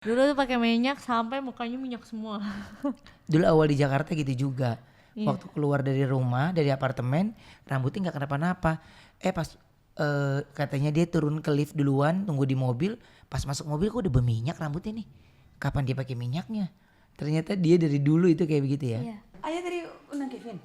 Dulu tuh pakai minyak sampai mukanya minyak semua. Dulu awal di Jakarta gitu juga. Iya. Waktu keluar dari rumah, dari apartemen, rambutnya nggak kenapa-napa. Pas katanya dia turun ke lift duluan, tunggu di mobil. Pas masuk mobil kok udah berminyak rambutnya nih. Kapan dia pakai minyaknya? Ternyata dia dari dulu itu kayak begitu ya. Iya. Ayah tadi undang Kevin.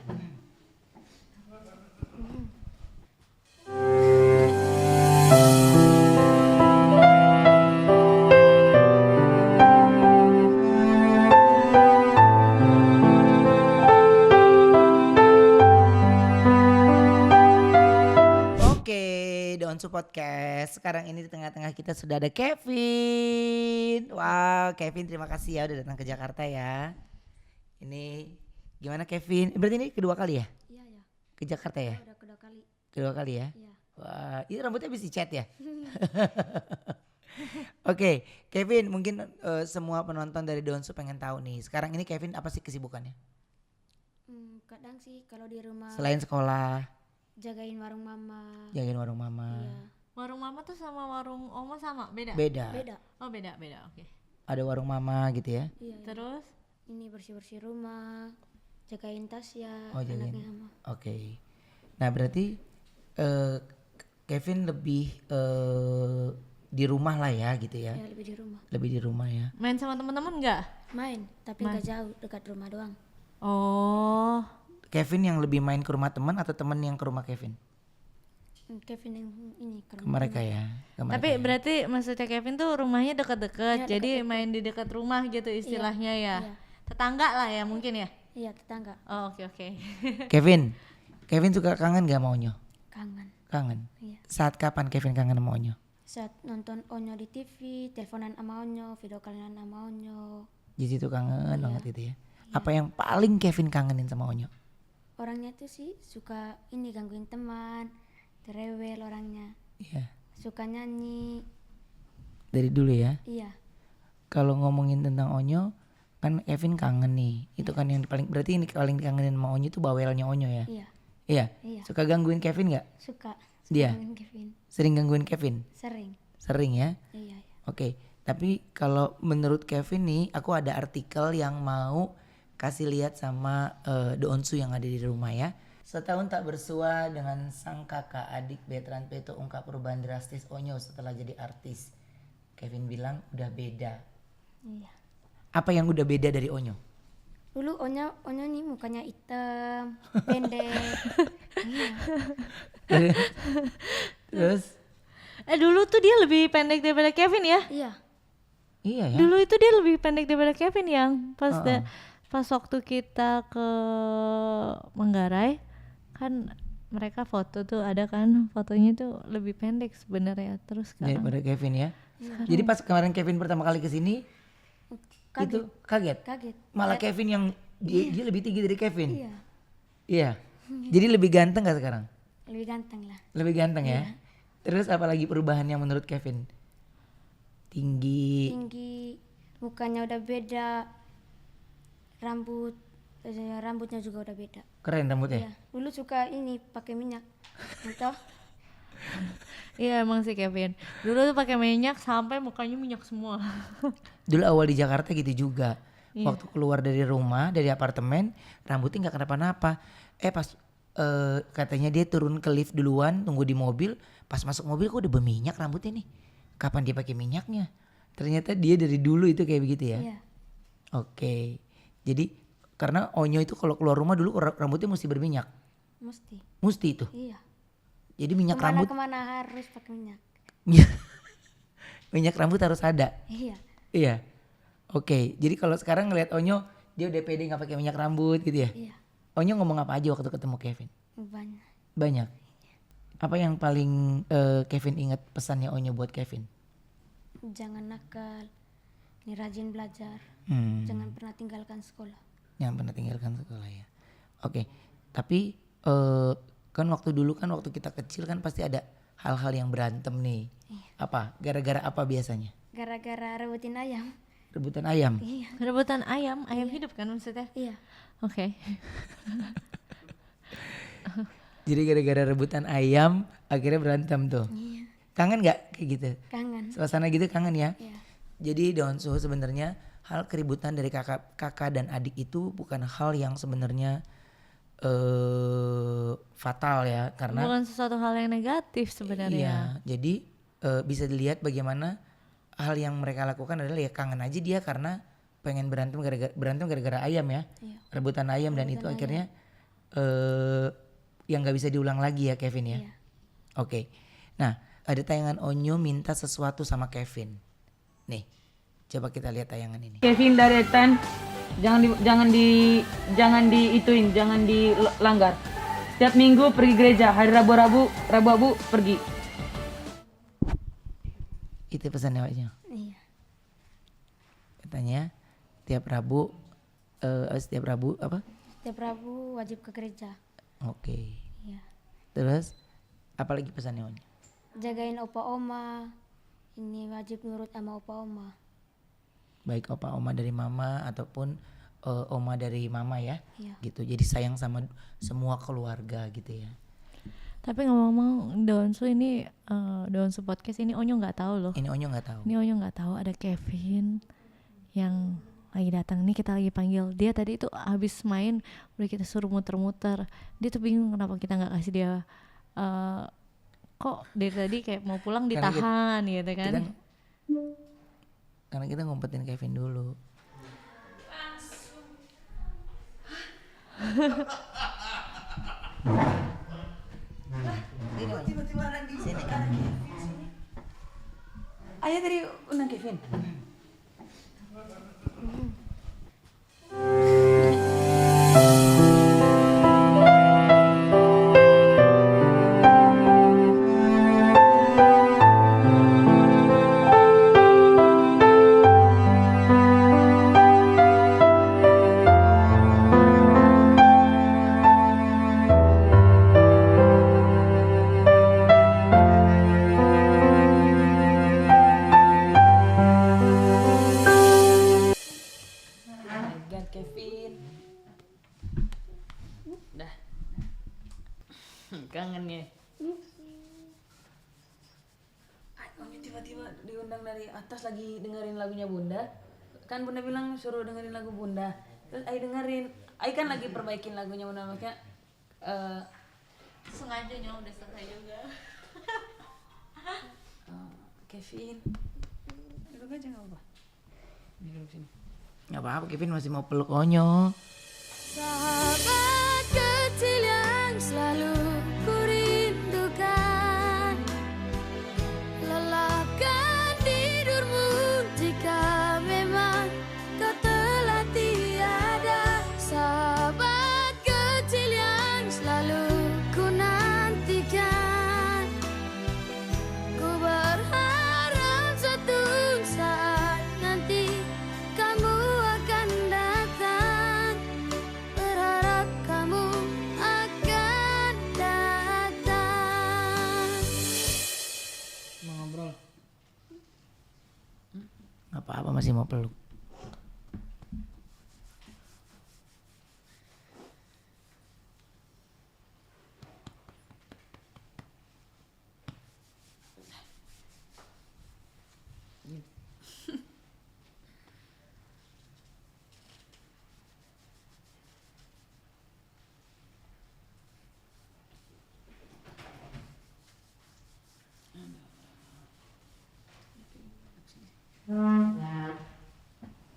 Oke, Donsu Podcast. Sekarang ini di tengah-tengah kita sudah ada Kevin. Wow, Kevin terima kasih ya udah datang ke Jakarta ya. Ini gimana Kevin? Berarti ini kedua kali ya Iya ya. ke Jakarta ya? Udah kedua kali. Kedua kali ya? Iya. Wah, ini rambutnya habis dicat ya? Oke, Kevin mungkin semua penonton dari Donsu pengen tahu nih. Sekarang ini Kevin apa sih kesibukannya? Kadang sih kalau di rumah Selain sekolah, jagain warung mama. jagain warung mama. Iya. Warung mama tuh sama warung oma sama? Beda? Beda. Beda. Oh beda, oke. Ada warung mama gitu ya? Iya. Terus? Ini bersih-bersih rumah, jagain tas ya, Oh, jagain. anaknya mama. Oke. Nah berarti Kevin lebih di rumah lah ya gitu ya? Ya lebih di rumah. Lebih di rumah ya? Main sama teman-teman nggak? Main, tapi nggak jauh, dekat rumah doang. Oh, Kevin yang lebih main ke rumah teman atau teman yang ke rumah Kevin? Kevin yang ini ke Ke rumah. mereka ya? Ke mereka tapi ya? berarti maksudnya Kevin tuh rumahnya dekat-dekat, Iya, jadi main di dekat rumah gitu istilahnya ya. Iya. Tetangga lah ya mungkin ya. Iya, tetangga. Oh, oke. Kevin suka kangen gak sama Onyo? Kangen. Kangen? Iya. Saat kapan Kevin kangen sama Onyo? Saat nonton Onyo di TV, teleponan sama Onyo, video callan sama Onyo. Di situ kangen banget gitu ya? Apa yang paling Kevin kangenin sama Onyo? Orangnya tuh sih suka ini gangguin teman, rewel orangnya, Iya. suka nyanyi. Dari dulu ya? Iya. Kalau ngomongin tentang Onyo, kan Kevin kangen nih. Itu kan yang paling, berarti ini paling kangenin sama Onyo itu bawelnya Onyo ya? Iya. Iya. Iya. Suka gangguin Kevin nggak? Suka Dia? gangguin Kevin. Sering gangguin Kevin? Sering. Sering ya? Iya, iya. Oke. Tapi kalau menurut Kevin nih, aku ada artikel yang mau kasih lihat sama Donsu yang ada di rumah ya. Setahun tak bersua dengan sang kakak adik Betran Peto ungkap perubahan drastis Onyo setelah jadi artis. Kevin bilang udah beda. Iya. Apa yang udah beda dari Onyo? Dulu Onyo nih mukanya hitam, pendek. Iya. Terus? Dulu tuh dia lebih pendek daripada Kevin ya? Iya. Iya ya. Dulu itu dia lebih pendek daripada Kevin yang pas waktu kita ke Manggarai kan mereka foto tuh ada kan fotonya tuh lebih pendek sebenarnya terus sekarang. Daripada Kevin ya. Jadi pas kemarin Kevin pertama kali kesini itu kaget. Kaget. Malah Kevin yang dia lebih tinggi dari Kevin. Iya. Iya. Jadi lebih ganteng gak sekarang? Lebih ganteng lah. Lebih ganteng ya. Terus apalagi perubahan yang menurut Kevin? Tinggi. Mukanya udah beda. Rambutnya juga udah beda. Keren rambutnya. Iya. Dulu suka ini pakai minyak. Gitu. Iya emang sih Kevin. Dulu tuh pakai minyak sampai mukanya minyak semua. Dulu awal di Jakarta gitu juga. Waktu keluar dari rumah, dari apartemen, rambutnya nggak kenapa-napa. Pas katanya dia turun ke lift duluan, tunggu di mobil. Pas masuk mobil kok udah berminyak rambutnya nih. Kapan dia pakai minyaknya? Ternyata dia dari dulu itu kayak begitu ya. Iya. Oke. Jadi karena Onyo itu kalau keluar rumah dulu rambutnya mesti berminyak. Mesti itu. Iya. Jadi minyak rambut. Kemana harus pakai minyak. Minyak rambut harus ada. Iya. Iya. Oke. Jadi kalau sekarang ngeliat Onyo dia udah pede nggak pakai minyak rambut gitu ya. Iya. Onyo ngomong apa aja waktu ketemu Kevin? Banyak. Apa yang paling Kevin ingat pesannya Onyo buat Kevin? Jangan nakal. Ini rajin belajar. Jangan pernah tinggalkan sekolah. Jangan pernah tinggalkan sekolah ya. Oke. Tapi kan waktu kita kecil kan pasti ada hal-hal yang berantem nih. Apa? Gara-gara apa biasanya? Gara-gara rebutin ayam. Rebutan ayam. Iya. Rebutan ayam hidup kan maksudnya? Iya. Oke. Jadi gara-gara rebutan ayam akhirnya berantem tuh. Iya. Kangen gak kayak gitu? Kangen. Suasana gitu kangen ya? Iya. Jadi Donsu sebenarnya hal keributan dari kakak dan adik itu bukan hal yang sebenarnya fatal ya, karena bukan sesuatu hal yang negatif iya, sebenarnya. jadi bisa dilihat bagaimana hal yang mereka lakukan adalah ya kangen aja dia karena pengen berantem gara-gara ayam ya, Iya. rebutan ayam dan itu akhirnya yang nggak bisa diulang lagi ya Kevin ya. Iya. Oke, nah ada tayangan Onyo minta sesuatu sama Kevin. Nih, coba kita lihat tayangan ini. Kevin dari Tan, jangan dilanggar. Setiap minggu pergi gereja, hari Rabu pergi. Itu pesannya Onyo. Iya. Katanya setiap Rabu apa? Setiap Rabu wajib ke gereja. Oke. Iya. Terus apalagi pesannya Onyo? Jagain opa oma. Ini wajib nurut sama opa oma. Baik opa oma dari mama ataupun oma dari mama ya. Iya. Gitu. Jadi sayang sama semua keluarga gitu ya. Tapi ngomong-ngomong Donsu ini Donsu podcast ini Onyo nggak tahu loh. Ini Onyo nggak tahu. Ini Onyo nggak tahu ada Kevin yang lagi datang nih, kita lagi panggil dia tadi itu habis main udah kita suruh muter-muter, dia tuh bingung kenapa kita nggak kasih dia kok dari tadi kayak mau pulang Karena ditahan gitu kan. Karena kita ngumpetin Kevin dulu. Tiba-tiba ada di sini kan. Ayah tadi undang Kevin. Kevin. Dah. Kangen ya. Onyo tiba-tiba diundang dari atas lagi dengerin lagunya Bunda. Kan Bunda bilang suruh dengerin lagu Bunda. Terus Ai dengerin. Ai kan lagi perbaikin lagunya Bunda, makanya Sengaja nyong udah selesai juga. Kevin. Duduk aja enggak apa-apa. Duduk sini. Nggak apa-apa, Kevin masih mau peluk Onyo. Sahabat kecil yang selalu ku rindukan, lelapkan tidurmu jika memang kau telah tiada. Sahabat kecil yang selalu ku nantikan, ku berharap suatu saat nanti kamu akan datang. Berharap kamu akan datang. Mau ngobrol. Nggak apa-apa, masih mau peluk.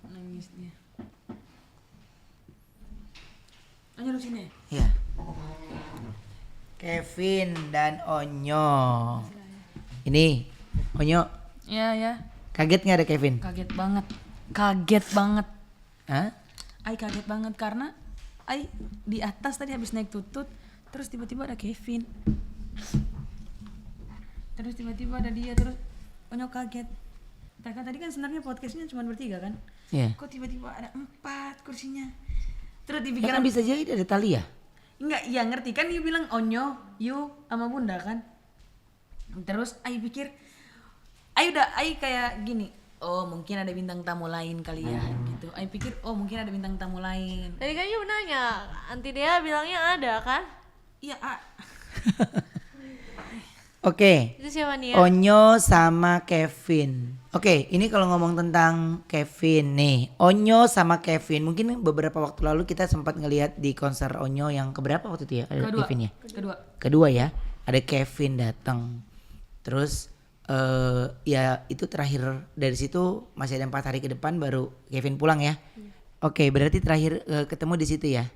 Nangis dia. Onyo duduk sini. Ya. Kevin dan Onyo. Ini Onyo, Ya ya. kaget nggak ada Kevin? Kaget banget. Kaget banget. Hah? Ai kaget banget karena Ai di atas tadi habis naik tutut, terus tiba-tiba ada Kevin. Terus tiba-tiba ada dia, terus Onyo kaget. Tadi kan sebenarnya podcastnya cuma bertiga kan? Iya. Kok tiba-tiba ada 4 kursinya? Terus di Ya pikiran kan bisa jadi ada Talia. enggak, iya ngerti kan, you bilang Onyo, you sama Bunda kan? Terus Ai pikir, Ai kayak gini, oh mungkin ada bintang tamu lain kali ya gitu. Ai pikir oh mungkin ada bintang tamu lain. Tadi kan you nanya, anti dia bilangnya ada kan? Iya, Oke. Itu siapa nih ya? Onyo sama Kevin. Oke, ini kalau ngomong tentang Kevin nih. Onyo sama Kevin. Mungkin beberapa waktu lalu kita sempat ngelihat di konser Onyo yang keberapa waktu itu ya? Ada Kedua. Kevin ya? Kedua. Kedua ya. Ada Kevin datang. Terus ya itu terakhir dari situ masih ada 4 hari ke depan baru Kevin pulang ya. Oke, berarti terakhir ketemu di situ ya.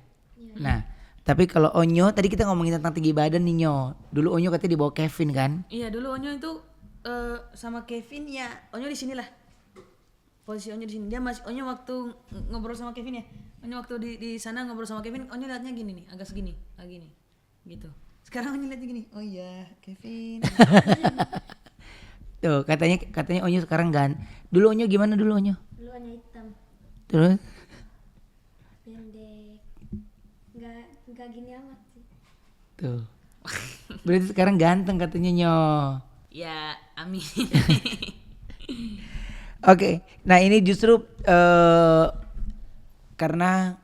Nah, tapi kalau Onyo tadi kita ngomongin tentang tinggi badan nih Nyo. Dulu Onyo katanya dibawa Kevin kan? Iya dulu Onyo itu sama Kevin ya. Onyo di sini lah. Posisi Onyo di sini. Dia masih Onyo waktu ngobrol sama Kevin ya. Onyo waktu di sana ngobrol sama Kevin, Onyo liatnya gini nih, agak segini, gini. Gitu. Sekarang Onyo liatnya gini. Oh iya, Kevin. Tuh, katanya Onyo sekarang dulu Onyo gimana dulu Onyo? Dulu hanya hitam, Terus pendek, nggak gini amat sih. tuh. Berarti sekarang ganteng katanya Nyo. Ya, amin. Oke, nah ini justru karena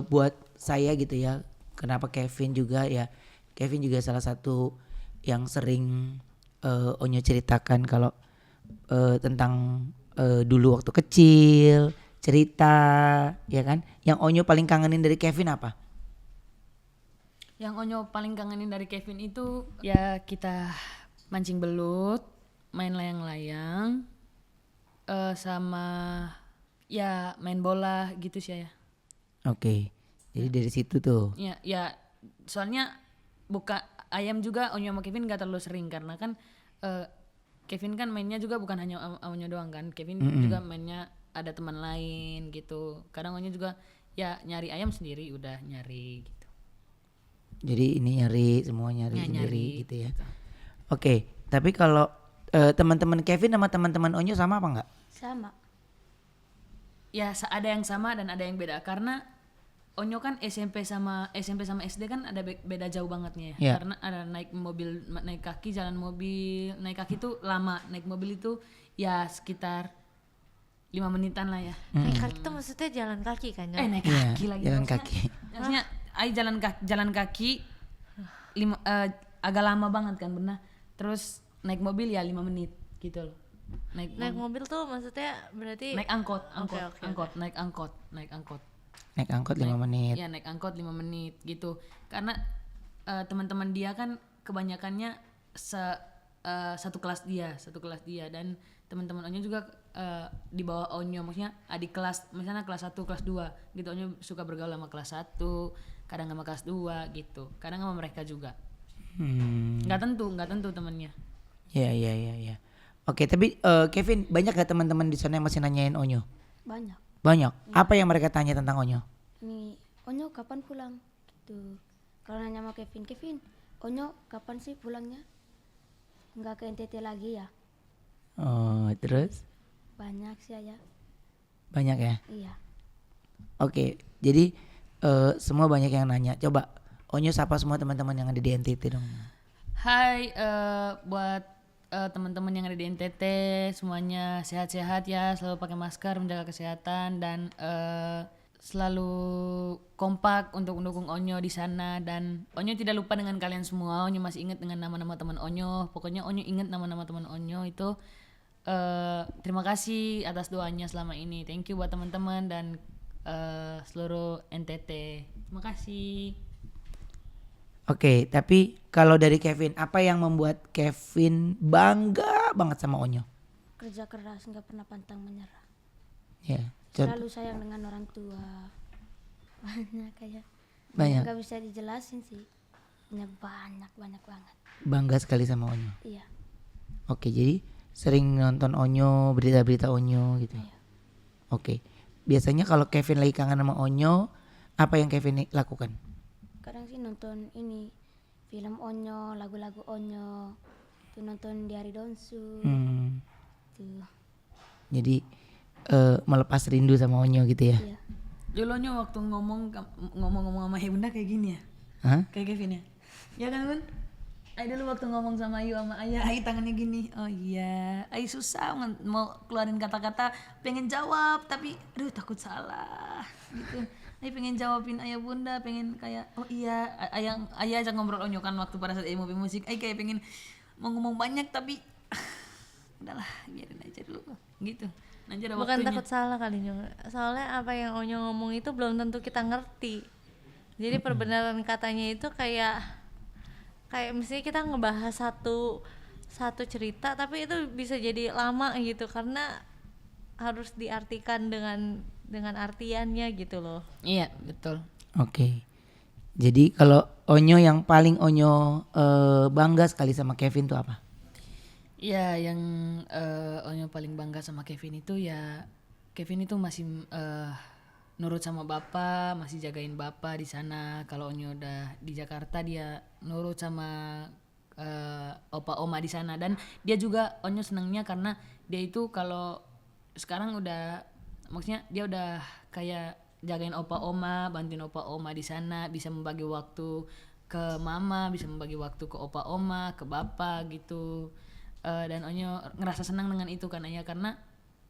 buat saya gitu ya, kenapa Kevin juga ya, Kevin juga salah satu yang sering Onyo ceritakan kalau tentang dulu waktu kecil, cerita ya kan. Yang Onyo paling kangenin dari Kevin apa? Yang Onyo paling kangenin dari Kevin itu ya kita mancing belut, main layang-layang, sama ya main bola gitu sih ya. Oke, jadi dari situ tuh. Ya soalnya buka ayam juga Onyo sama Kevin gak terlalu sering karena kan Kevin kan mainnya juga bukan hanya sama Onyo doang kan. Kevin juga mainnya ada teman lain gitu. Kadang Onyo juga ya nyari ayam sendiri udah nyari gitu. Jadi ini semua nyari Ya, sendiri nyari, gitu ya. Oke, tapi kalau teman-teman Kevin sama teman-teman Onyo sama apa enggak? Sama. Ya ada yang sama dan ada yang beda karena Onyo kan SMP sama SD kan ada beda jauh bangetnya ya. Yeah. Karena ada naik mobil, naik kaki, jalan mobil, naik kaki tuh lama, naik mobil itu ya sekitar 5 menitan lah ya. Naik kaki tuh maksudnya jalan kaki kan? Nyo? Naik Iya, kaki lagi. jalan maksudnya- kaki. Maksudnya ay jalan kaki agak lama banget kan benar. Terus naik mobil ya 5 menit gitu loh. Naik mobil tuh maksudnya berarti naik angkot, Oke. naik angkot. Naik angkot 5 menit. Ya naik angkot 5 menit gitu. Karena teman-teman dia kan kebanyakannya satu kelas dia dan teman-teman Onyo juga di bawah Onyo, maksudnya adik kelas, misalnya kelas 1, kelas 2 gitu. Onyo suka bergaul sama kelas 1, kadang sama kelas 2 gitu. Kadang sama mereka juga. Nggak tentu temennya. Ya. Oke, tapi Kevin, banyak gak teman-teman di sana yang masih nanyain Onyo? Banyak. Banyak. Apa yang mereka tanya tentang Onyo? Nih, Onyo kapan pulang? Gitu. Kalau nanya sama Kevin, Onyo kapan sih pulangnya? Nggak ke NTT lagi ya? Oh, terus Banyak sih ya. banyak ya. Iya. Oke, jadi semua banyak yang nanya. Coba Onyo sapa semua teman-teman yang ada di NTT dong. Hai buat teman-teman yang ada di NTT, semuanya sehat-sehat ya, selalu pakai masker, menjaga kesehatan dan selalu kompak untuk mendukung Onyo di sana. Dan Onyo tidak lupa dengan kalian semua. Onyo masih ingat dengan nama-nama teman Onyo. Pokoknya Onyo ingat nama-nama teman Onyo itu. Terima kasih atas doanya selama ini. Thank you buat teman-teman dan seluruh NTT. Terima kasih. Oke, tapi kalau dari Kevin, apa yang membuat Kevin bangga banget sama Onyo? Kerja keras, nggak pernah pantang menyerah. Ya, contoh Selalu sayang dengan orang tua. Banyak kayak. Banyak. Nggak bisa dijelasin sih. Banyak banget. bangga sekali sama Onyo. Iya. Oke, jadi sering nonton Onyo, berita-berita Onyo gitu. Iya. Oke, biasanya kalau Kevin lagi kangen sama Onyo, apa yang Kevin lakukan? Kadang sih nonton ini film Onyo, lagu-lagu Onyo. Tuh nonton di Hari Donsu. Tuh. Jadi melepas rindu sama Onyo gitu ya? Iya. Dulu Onyo waktu ngomong sama Bunda kayak gini ya. Hah? Kayak Kevin ya. Ya kan Bun? Ay dulu waktu ngomong sama Ayu sama Ayah, Ay tangannya gini. Oh iya, Ay susah mau keluarin kata-kata, pengen jawab tapi aduh takut salah gitu. Ay pengen jawabin Ayah Bunda, pengen kayak oh iya, Ayah ajak ngobrol Onyo kan waktu pada saat Ayah mau musik. Ay kayak pengen mau ngomong banyak tapi udahlah biarin aja dulu gitu. Nanti ada Bukan waktunya. takut salah kali Nyo. Soalnya apa yang Onyo ngomong itu belum tentu kita ngerti. Jadi perbenaran katanya itu kayak misalnya kita ngebahas satu cerita tapi itu bisa jadi lama gitu karena harus diartikan dengan artiannya gitu loh. Iya betul. Oke. Jadi kalau Onyo yang paling Onyo bangga sekali sama Kevin tuh apa? Ya yang Onyo paling bangga sama Kevin itu ya Kevin itu masih nurut sama bapak, masih jagain bapak di sana. Kalau Onyo udah di Jakarta dia nurut sama opa oma di sana dan dia juga Onyo senangnya karena dia itu kalau sekarang udah maksudnya dia udah kayak jagain opa oma, bantuin opa oma di sana, bisa membagi waktu ke mama, bisa membagi waktu ke opa oma, ke bapak gitu. Dan Onyo ngerasa senang dengan itu kan ya karena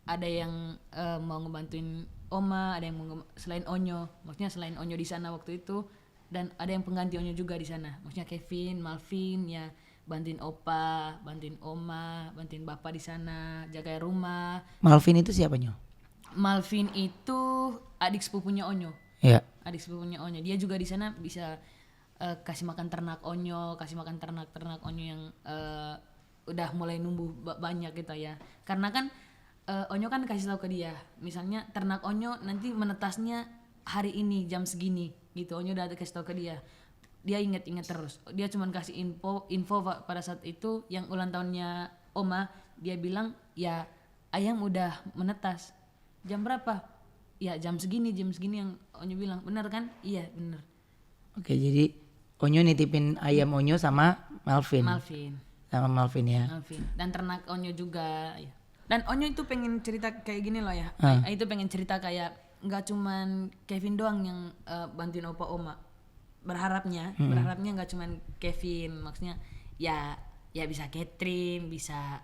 ada yang mau ngebantuin oma, ada yang mau selain Onyo, maksudnya selain Onyo di sana waktu itu dan ada yang pengganti Onyo juga di sana, maksudnya Kevin, Malvin ya bantuin opa, bantuin oma, bantuin bapak di sana, jaga rumah. Malvin itu siapa Nyo? Malvin itu adik sepupunya Onyo, Ya. adik sepupunya Onyo. Dia juga di sana bisa kasih makan ternak Onyo, kasih makan ternak Onyo yang udah mulai numbuh banyak gitu ya. Karena kan Onyo kan kasih tahu ke dia, misalnya ternak Onyo nanti menetasnya hari ini jam segini gitu. Onyo udah kasih tahu ke dia. Dia inget-inget terus. Dia cuman kasih info pada saat itu yang ulang tahunnya Oma, dia bilang ya ayam udah menetas. Jam berapa? Ya jam segini yang Onyo bilang. Bener kan? Iya bener. Oke, jadi Onyo nitipin ayam Onyo sama Malvin. Sama Malvin ya. Malvin. Dan ternak Onyo juga ya. Dan Onyo itu pengen cerita kayak gini loh ya. Itu pengen cerita kayak nggak cuman Kevin doang yang bantuin opa oma. Berharapnya nggak cuman Kevin, maksudnya ya bisa Catherine, bisa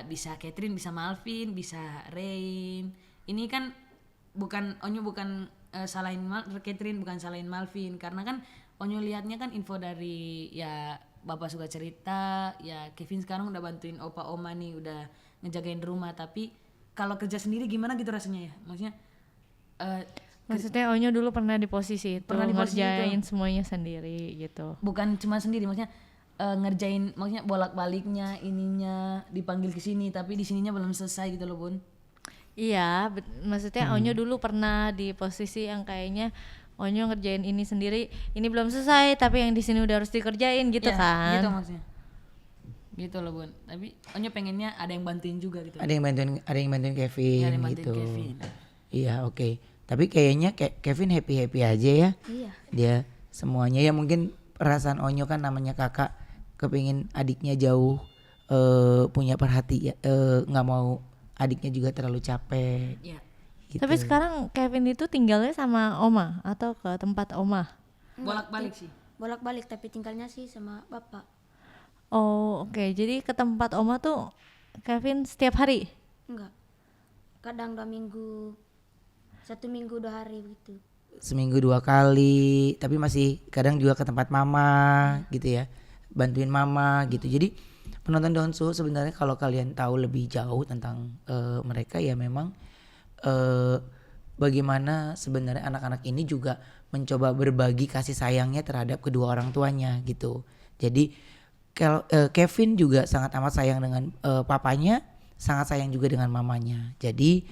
bisa Catherine, bisa Malvin, bisa Rain. Ini kan Onyo bukan salahin Catherine, bukan salahin Malvin karena kan Onyo lihatnya kan info dari ya bapak suka cerita, ya Kevin sekarang udah bantuin opa oma nih, udah ngejagain rumah, tapi kalau kerja sendiri gimana gitu rasanya ya, Maksudnya Onyo dulu pernah di posisi itu, Pernah di posisi ngerjain semuanya sendiri gitu. bukan cuma sendiri, maksudnya ngerjain, maksudnya bolak-baliknya ininya dipanggil ke sini tapi di sininya belum selesai gitu loh Bun. Iya, maksudnya Onyo dulu pernah di posisi yang kayaknya Onyo ngerjain ini sendiri, ini belum selesai tapi yang di sini udah harus dikerjain gitu Ya, kan. gitu maksudnya. Gitu loh Bun. Tapi Onyo pengennya ada yang bantuin juga gitu. Ada yang bantuin Kevin Iya, ada yang bantuin gitu. Kevin. Iya, oke. Tapi kayaknya Kevin happy aja ya. Iya. Dia semuanya ya mungkin perasaan Onyo kan namanya kakak kepingin adiknya jauh punya perhatian, nggak mau adiknya juga terlalu capek. Iya. Gitu. Tapi sekarang Kevin itu tinggalnya sama Oma atau ke tempat Oma? Bolak-balik sih. Bolak-balik tapi tinggalnya sih sama bapak. Oh, oke. Jadi ke tempat Oma tuh Kevin setiap hari? Enggak. Kadang 2 minggu, 1 minggu 2 hari gitu. Seminggu 2 kali, tapi masih kadang juga ke tempat mama gitu ya, bantuin mama gitu. Jadi penonton Donsu sebenarnya kalau kalian tahu lebih jauh tentang mereka ya memang bagaimana sebenarnya anak-anak ini juga mencoba berbagi kasih sayangnya terhadap kedua orang tuanya gitu. Jadi Kevin juga sangat amat sayang dengan papanya, sangat sayang juga dengan mamanya. Jadi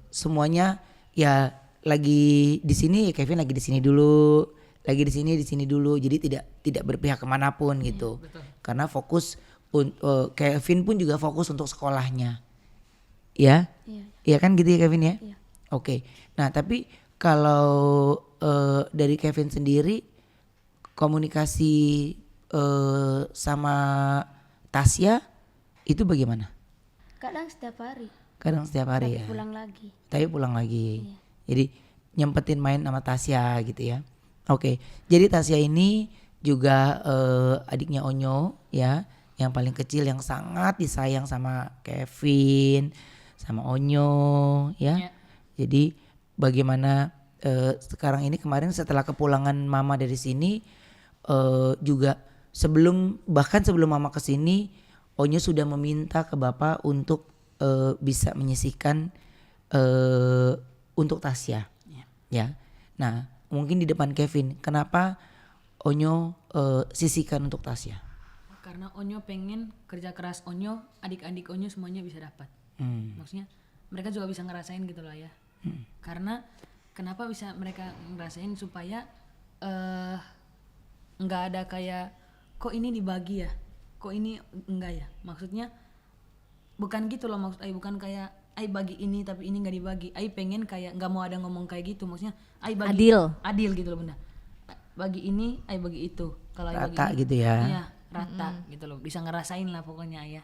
semuanya ya lagi di sini ya Kevin lagi di sini dulu, lagi di sini dulu. Jadi tidak berpihak kemanapun gitu. Karena fokus Kevin pun juga fokus untuk sekolahnya. Ya, iya kan gitu ya Kevin ya. Iya. Oke. Nah tapi kalau dari Kevin sendiri komunikasi sama Tasya itu bagaimana? Kadang setiap hari. Kadang setiap hari Tapi ya. pulang lagi. Tapi pulang lagi. Iya. Jadi nyempetin main sama Tasya gitu ya. Oke. Jadi Tasya ini juga adiknya Onyo ya, yang paling kecil yang sangat disayang sama Kevin, sama Onyo ya. Jadi bagaimana sekarang ini kemarin setelah kepulangan mama dari sini, juga bahkan sebelum mama kesini, Onyo sudah meminta ke bapak untuk bisa menyisihkan untuk Tasya. Ya. Nah, mungkin di depan Kevin, kenapa Onyo sisihkan untuk Tasya? Karena Onyo pengen kerja keras Onyo, adik-adik Onyo semuanya bisa dapat. Maksudnya mereka juga bisa ngerasain gitu loh ya. Karena kenapa bisa mereka ngerasain supaya nggak ada kayak kok ini dibagi ya, kok ini enggak ya. Maksudnya bukan gitu loh, maksud Ai bukan kayak Ai bagi ini tapi ini nggak dibagi. Ai pengen kayak nggak mau ada ngomong kayak gitu. Maksudnya Ai bagi adil gitu loh bunda. Bagi ini Ai bagi itu. Kalau Ai bagi Rata ini, gitu ya. iya rata gitu loh. Bisa ngerasain lah pokoknya ya.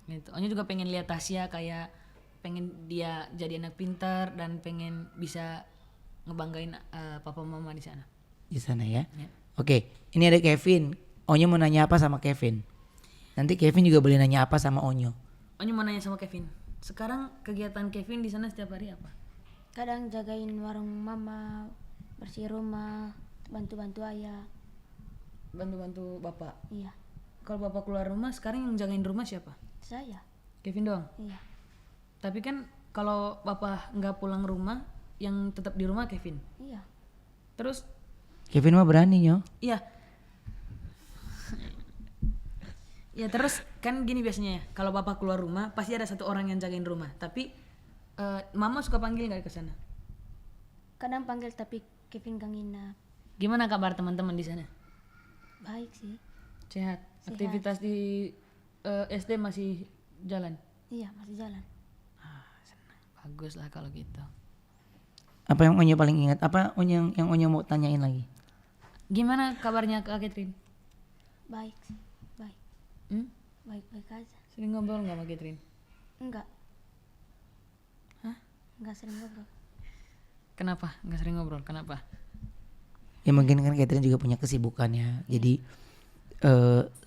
Gitu. Onyo juga pengen lihat Tasya kayak pengen dia jadi anak pintar dan pengen bisa ngebanggain papa mama di sana. Di sana ya. Ya. Oke, ini ada Kevin. Onyo mau nanya apa sama Kevin? Nanti Kevin juga boleh nanya apa sama Onyo. Onyo mau nanya sama Kevin. Sekarang kegiatan Kevin di sana setiap hari apa? Kadang jagain warung mama, bersih rumah, bantu-bantu ayah. Bantu-bantu bapak. Iya, Kalau bapak keluar rumah, sekarang yang jagain rumah siapa? saya. Kevin doang. Iya. Tapi kan kalau bapak nggak pulang rumah, yang tetap di rumah Kevin. Iya. Terus, Kevin mah berani Nyo. iya. Ya terus kan gini biasanya ya, kalau bapak keluar rumah pasti ada satu orang yang jagain rumah. Tapi mama suka panggil nggak ke sana? Kadang panggil tapi Kevin gak nginap. Gimana kabar teman-teman di sana? Baik sih. Sehat. Aktivitas di SD masih jalan. Iya, masih jalan. Bagus lah kalau gitu. Apa yang Onyo paling ingat? Apa yang Onyo mau tanyain lagi? Gimana kabarnya Kak Catherine? Baik sih. Baik. Baik-baik aja. Sering ngobrol nggak sama Catherine? Enggak. Hah? Enggak sering ngobrol. Kenapa? Nggak sering ngobrol? Kenapa? Ya mungkin kan Catherine juga punya kesibukannya. Jadi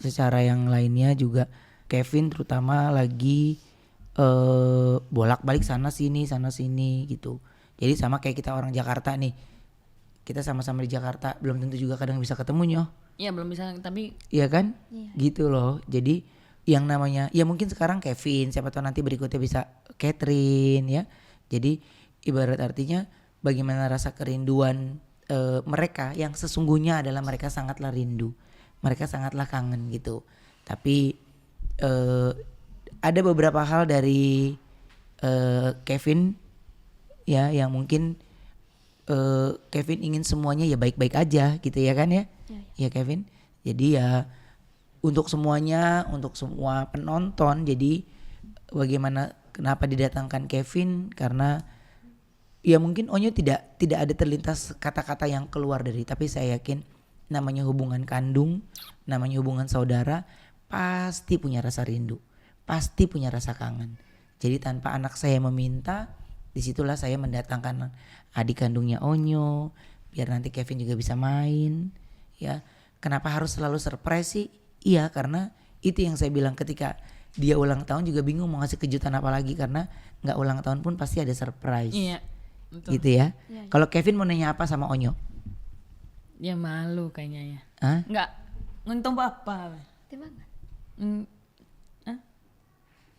secara yang lainnya juga Kevin terutama lagi bolak-balik sana sini gitu. Jadi sama kayak kita orang Jakarta nih. Kita sama-sama di Jakarta, belum tentu juga kadang bisa ketemu Nyo. Iya belum bisa, tapi Iya kan? Iya. Gitu loh. Jadi yang namanya ya mungkin sekarang Kevin, siapa tahu nanti berikutnya bisa Catherine ya. Jadi ibarat artinya bagaimana rasa kerinduan mereka yang sesungguhnya adalah mereka sangatlah rindu. Mereka sangatlah kangen gitu. Tapi ada beberapa hal dari Kevin ya yang mungkin Kevin ingin semuanya ya baik-baik aja gitu ya kan ya. Ya Kevin. Jadi ya untuk semuanya, untuk semua penonton, jadi bagaimana kenapa didatangkan Kevin karena ya mungkin Onyo tidak ada terlintas kata-kata yang keluar dari, tapi saya yakin namanya hubungan kandung, namanya hubungan saudara pasti punya rasa rindu, pasti punya rasa kangen. Jadi tanpa anak saya meminta, disitulah saya mendatangkan adik kandungnya Onyo biar nanti Kevin juga bisa main ya. Kenapa harus selalu surprise sih? Iya karena itu yang saya bilang, ketika dia ulang tahun juga bingung mau ngasih kejutan apa lagi karena nggak ulang tahun pun pasti ada surprise. iya. Betul. Gitu ya. Kalau Kevin mau nanya apa sama Onyo? Ya malu kayaknya ya. Hah? Enggak, untung apa? Timbangan.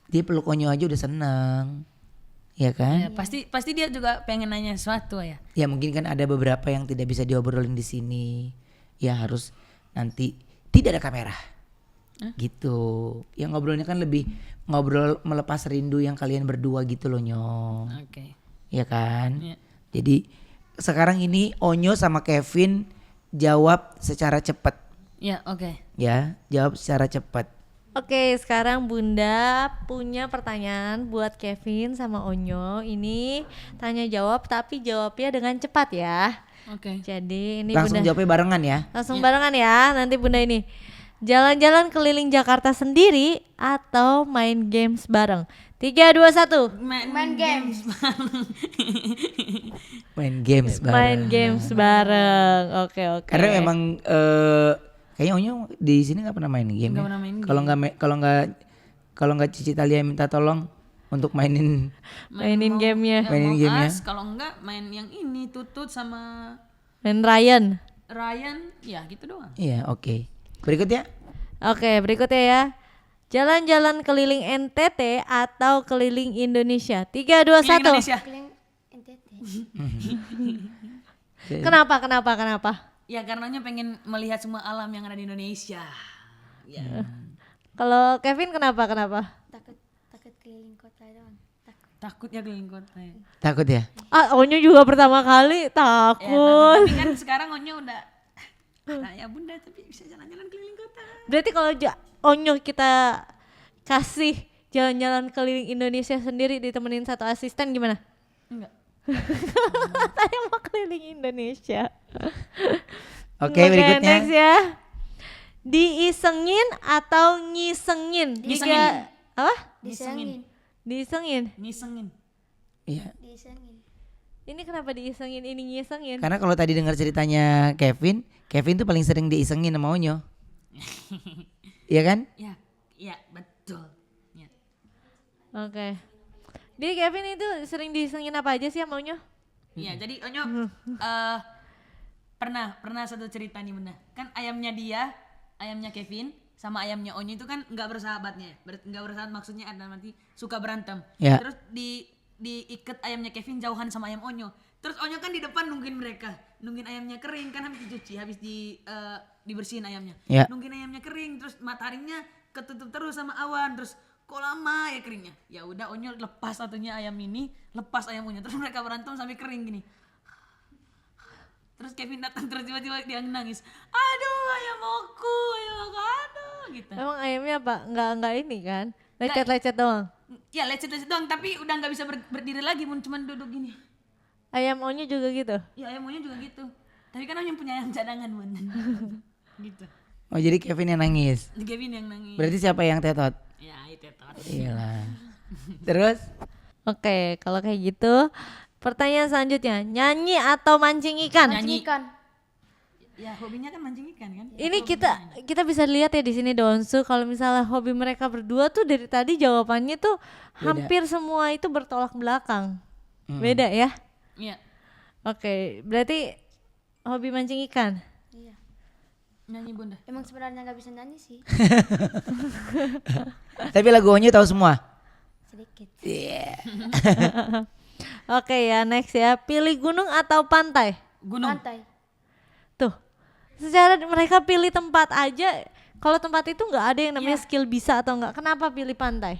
Dia peluk Onyo aja udah seneng. Ya kan? Ya, pasti dia juga pengen nanya sesuatu ya. Ya mungkin kan ada beberapa yang tidak bisa diobrolin di sini. Ya harus nanti tidak ada kamera. Gitu. Yang ngobrolnya kan lebih ngobrol melepas rindu yang kalian berdua gitu loh Nyo. Oke. Ya kan? Iya. Jadi sekarang ini Onyo sama Kevin jawab secara cepat. Ya oke. Ya, jawab secara cepat. Oke, sekarang Bunda punya pertanyaan buat Kevin sama Onyo. Ini tanya jawab tapi jawabnya dengan cepat ya. Oke. Jadi ini Langsung Bunda jawabnya barengan ya. langsung barengan ya. Nanti Bunda ini jalan-jalan keliling Jakarta sendiri atau main games bareng. 3, 2, 1. Main games. Main games bareng. Main games bareng. Oke. Karena memang kayaknya Onyo di sini nggak pernah main game. Nggak Ya? pernah main Kalau nggak Cici Talia minta tolong untuk mainin mainin gamenya. Mainin gamenya. Kalau enggak main yang ini tutut sama Main Ryan. Ryan, ya gitu doang. Iya, oke. Berikutnya. Oke, berikutnya ya. Jalan-jalan keliling NTT atau keliling Indonesia? 3, 2, Keliling 1. Indonesia. Kalian NTT. Kenapa? Ya karenanya pengen melihat semua alam yang ada di Indonesia. Ya. Kalau Kevin kenapa? Takut keliling kota doang. Takut. Takut ya keliling kota ya. Takut ya? Onyo juga pertama kali Ya, takut. tapi kan sekarang Onyo udah ya bunda tapi bisa jalan-jalan keliling kota. Berarti kalau Onyo kita kasih jalan-jalan keliling Indonesia sendiri ditemenin satu asisten gimana? Enggak. Saya mau keliling Indonesia. Oke, berikutnya. Next ya. Diisengin atau ngisengin? Ngisengin. Apa? Disengin. Diisengin. Ngisengin. Iya. Disengin. Ini kenapa diisengin, ini ngisengin? Karena kalau tadi dengar ceritanya Kevin tuh paling sering diisengin sama Onyo. Iya kan? Ya, iya betul. Ya. Oke. Jadi Kevin itu sering diisengin apa aja sih sama Onyo? Iya, jadi Onyo pernah satu cerita nih bunda. Kan ayamnya Kevin sama ayamnya Onyo itu kan nggak bersahabatnya. Nggak bersahabat maksudnya ada nanti suka berantem. Ya. Terus diikat ayamnya Kevin jauhan sama ayam Onyo. Terus Onyo kan di depan nungguin mereka, nungguin ayamnya kering kan habis dicuci, habis dibersihin ayamnya. Ya. Nungguin ayamnya kering, terus mataharinya ketutup terus sama awan, terus kok lama ya keringnya. Ya udah Onyo lepas satunya ayam ini, lepas ayam Onyo, terus mereka berantem sampai kering gini. Terus Kevin datang terus tiba-tiba dia nangis. Aduh ayam aku, aduh gitu. Emang ayamnya apa? Enggak ini kan? Lecet-lecet doang. Ya lecet-lecet doang tapi udah nggak bisa berdiri lagi, cuman duduk gini. Ayam Onyo juga gitu? Ya ayam Onyo juga gitu. Tapi kan Onyo punya ayam cadangan bun. Gitu. Oh, jadi Kevin yang nangis. Kevin yang nangis. Berarti siapa yang tetot? Ya itu toh. Iyalah. Terus? Oke, kalau kayak gitu, pertanyaan selanjutnya, nyanyi atau mancing ikan? Nyanyi. Ikan. Ya hobinya kan mancing ikan kan. Ini kita bisa lihat ya di sini Donsu, kalau misalnya hobi mereka berdua tuh dari tadi jawabannya tuh hampir semua itu bertolak belakang. Beda ya? Iya. Oke, berarti hobi mancing ikan. Iya. Nyanyi bunda. Emang sebenarnya nggak bisa nyanyi sih. Tapi lagu Onyo tahu semua? Sedikit. Iya. Oke ya, next ya. Pilih gunung atau pantai? Gunung. Pantai. Tuh, secara mereka pilih tempat aja. Kalau tempat itu nggak ada yang namanya skill bisa atau enggak. Kenapa pilih pantai?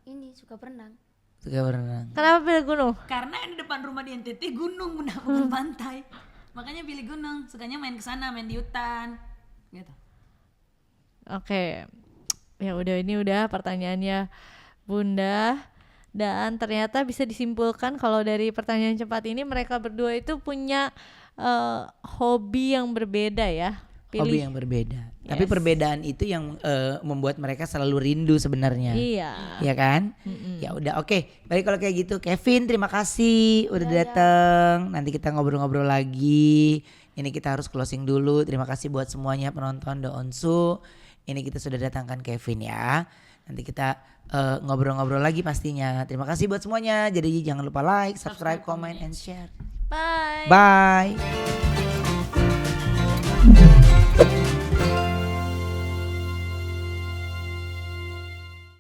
Ini suka berenang. Suka berenang. Kenapa pilih gunung? Karena di depan rumah di NTT gunung bunda, bukan pantai. Makanya pilih gunung. Sukanya main ke sana, main di hutan. Gitu. Oke, ya udah ini udah pertanyaannya Bunda, dan ternyata bisa disimpulkan kalau dari pertanyaan cepat ini mereka berdua itu punya hobi yang berbeda ya. Hobi yang berbeda. Tapi Yes. perbedaan itu yang membuat mereka selalu rindu sebenarnya. Iya. Ya kan? Ya udah oke. Baik kalau kayak gitu Kevin terima kasih udah datang. Nanti kita ngobrol-ngobrol lagi. Ini kita harus closing dulu. Terima kasih buat semuanya penonton The Onsu. Ini kita sudah datangkan Kevin ya. Nanti kita ngobrol-ngobrol lagi pastinya. Terima kasih buat semuanya. Jadi jangan lupa like, subscribe, comment, and share. Bye. Bye.